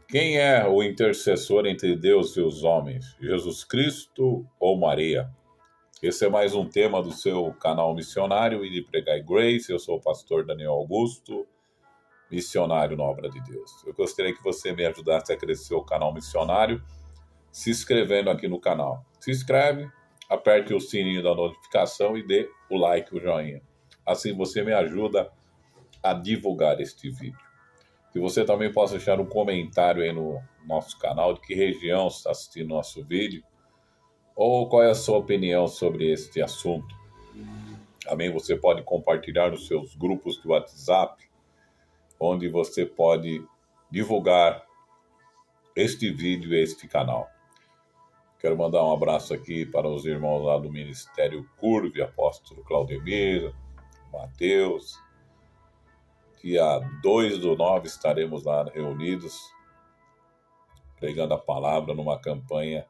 Quem é o intercessor entre Deus e os homens? Jesus Cristo ou Maria? Esse é mais um tema do seu canal missionário e de Pregar Grace. Eu sou o pastor Daniel Augusto, missionário na obra de Deus. Eu gostaria que você me ajudasse a crescer o canal missionário, se inscrevendo aqui no canal. Se inscreve, aperte o sininho da notificação e dê o like, o joinha. Assim você me ajuda a divulgar este vídeo. Que você também possa deixar um comentário aí no nosso canal, de que região está assistindo nosso vídeo, ou qual é a sua opinião sobre este assunto. Também você pode compartilhar nos seus grupos de WhatsApp, onde você pode divulgar este vídeo e este canal. Quero mandar um abraço aqui para os irmãos lá do Ministério Curve, apóstolo Claudemir, Mateus. Dia 2/9 estaremos lá reunidos, pregando a palavra numa campanha,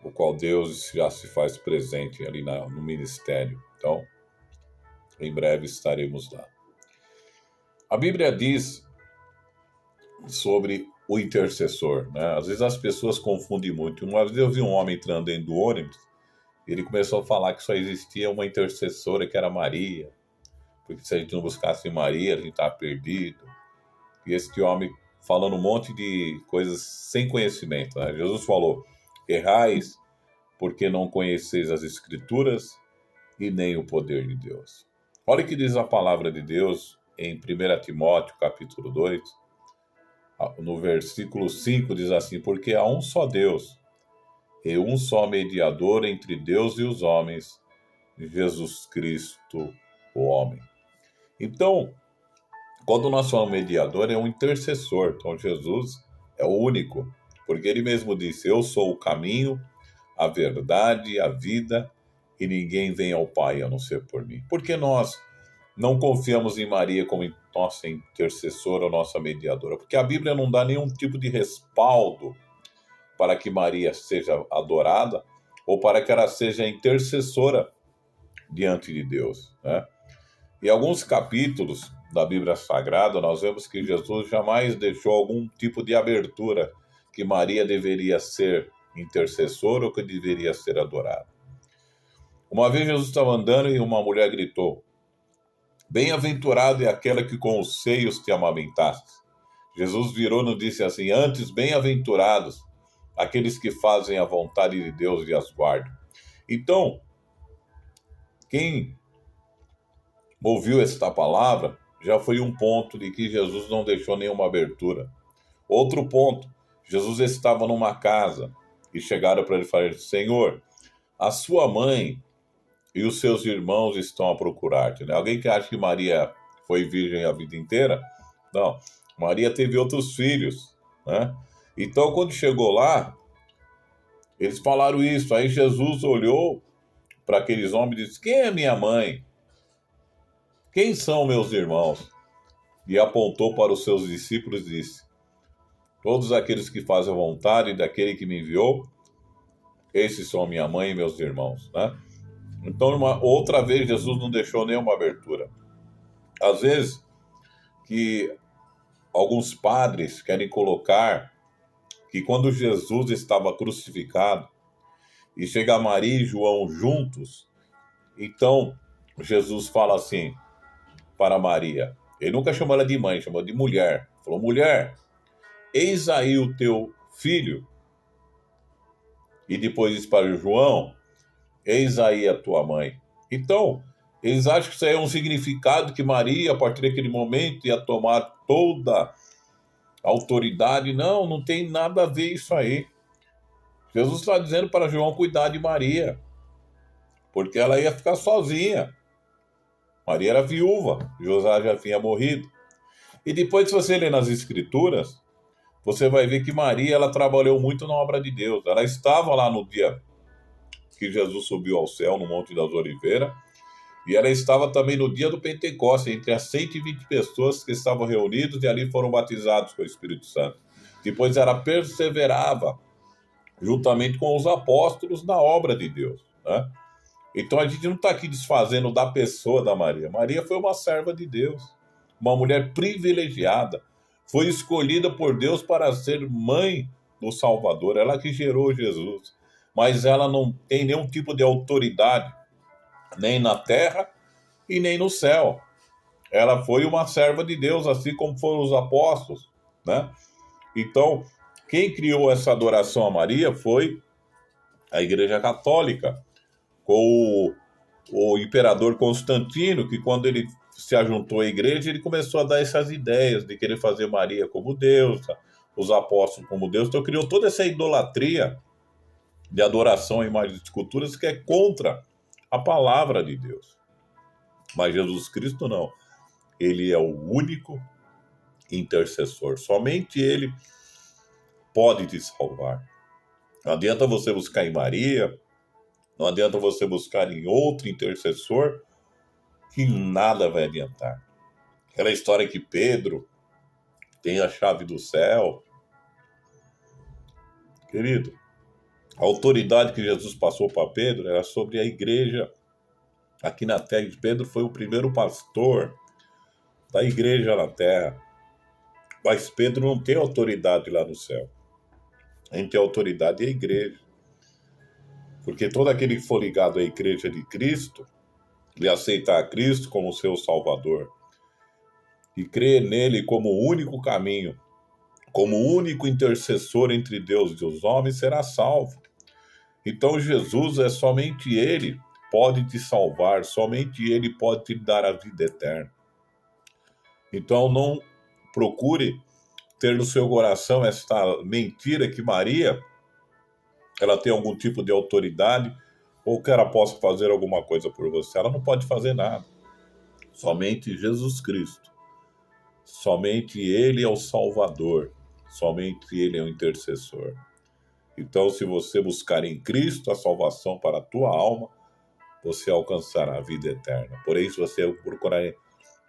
o qual Deus já se faz presente ali no ministério. Então, em breve estaremos lá. A Bíblia diz sobre o intercessor, né? Às vezes as pessoas confundem muito. Uma vez eu vi um homem entrando dentro do ônibus, ele começou a falar que só existia uma intercessora, que era Maria, porque se a gente não buscasse Maria, a gente estava perdido. E esse homem falando um monte de coisas sem conhecimento, né? Jesus falou: errais porque não conheceis as Escrituras e nem o poder de Deus. Olha o que diz a palavra de Deus em 1 Timóteo, capítulo 2, no versículo 5, diz assim: porque há um só Deus e um só mediador entre Deus e os homens, Jesus Cristo, o homem. Então, quando nós falamos mediador, é um intercessor. Então, Jesus é o único, porque ele mesmo disse: eu sou o caminho, a verdade, a vida, e ninguém vem ao Pai a não ser por mim. Porque nós não confiamos em Maria como nossa intercessora ou nossa mediadora? Porque a Bíblia não dá nenhum tipo de respaldo para que Maria seja adorada ou para que ela seja intercessora diante de Deus, né? Em alguns capítulos da Bíblia Sagrada, nós vemos que Jesus jamais deixou algum tipo de abertura que Maria deveria ser intercessora ou que deveria ser adorada. Uma vez Jesus estava andando e uma mulher gritou: bem-aventurado é aquela que com os seios te amamentaste. Jesus virou e disse assim: antes, bem-aventurados aqueles que fazem a vontade de Deus e as guardam. Então, quem ouviu esta palavra já foi um ponto de que Jesus não deixou nenhuma abertura. Outro ponto: Jesus estava numa casa e chegaram para ele e falaram: Senhor, a sua mãe e os seus irmãos estão a procurar-te. Né? Alguém que acha que Maria foi virgem a vida inteira? Não. Maria teve outros filhos, né? Então, quando chegou lá, eles falaram isso. Aí Jesus olhou para aqueles homens e disse: quem é minha mãe? Quem são meus irmãos? E apontou para os seus discípulos e disse: todos aqueles que fazem a vontade daquele que me enviou, esses são minha mãe e meus irmãos, né? Então, outra vez, Jesus não deixou nenhuma abertura. Às vezes, que alguns padres querem colocar que quando Jesus estava crucificado e chega Maria e João juntos, então Jesus fala assim para Maria. Ele nunca chamou ela de mãe, chamou de mulher. Falou: mulher, eis aí o teu filho. E depois diz para João: eis aí a tua mãe. Então, eles acham que isso aí é um significado que Maria, a partir daquele momento, ia tomar toda a autoridade. Não, não tem nada a ver isso aí. Jesus está dizendo para João cuidar de Maria, porque ela ia ficar sozinha. Maria era viúva, José já tinha morrido. E depois, se você ler nas Escrituras, você vai ver que Maria, ela trabalhou muito na obra de Deus. Ela estava lá no dia que Jesus subiu ao céu, no Monte das Oliveiras, e ela estava também no dia do Pentecostes, entre as 120 pessoas que estavam reunidas e ali foram batizados com o Espírito Santo. Depois ela perseverava juntamente com os apóstolos na obra de Deus, né? Então a gente não está aqui desfazendo da pessoa da Maria. Maria foi uma serva de Deus, uma mulher privilegiada, foi escolhida por Deus para ser mãe do Salvador, ela que gerou Jesus, mas ela não tem nenhum tipo de autoridade, nem na terra e nem no céu. Ela foi uma serva de Deus, assim como foram os apóstolos, né? Então, quem criou essa adoração a Maria foi a Igreja Católica, com o imperador Constantino, que quando ele se ajuntou à igreja, ele começou a dar essas ideias de querer fazer Maria como Deus, os apóstolos como Deus. Então criou toda essa idolatria de adoração a imagens de esculturas que é contra a palavra de Deus. Mas Jesus Cristo não. Ele é o único intercessor. Somente ele pode te salvar. Não adianta você buscar em Maria, não adianta você buscar em outro intercessor, que nada vai adiantar. Aquela história que Pedro tem a chave do céu. Querido, a autoridade que Jesus passou para Pedro era sobre a igreja aqui na terra. Pedro foi o primeiro pastor da igreja na terra. Mas Pedro não tem autoridade lá no céu. A gente tem autoridade é a igreja. Porque todo aquele que for ligado à igreja de Cristo e aceitar a Cristo como seu Salvador e crer nele como o único caminho, como o único intercessor entre Deus e os homens, será salvo. Então Jesus é somente ele pode te salvar, somente ele pode te dar a vida eterna. Então não procure ter no seu coração esta mentira que Maria ela tem algum tipo de autoridade ou que ela possa fazer alguma coisa por você. Ela não pode fazer nada. Somente Jesus Cristo. Somente ele é o Salvador. Somente ele é o intercessor. Então, se você buscar em Cristo a salvação para a tua alma, você alcançará a vida eterna. Porém, se você procurar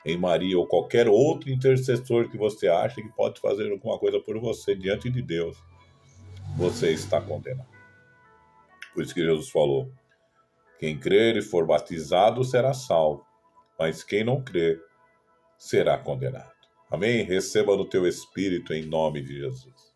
em Maria ou qualquer outro intercessor que você acha que pode fazer alguma coisa por você diante de Deus, você está condenado. Por isso que Jesus falou, quem crer e for batizado será salvo, mas quem não crer será condenado. Amém? Receba no teu espírito em nome de Jesus.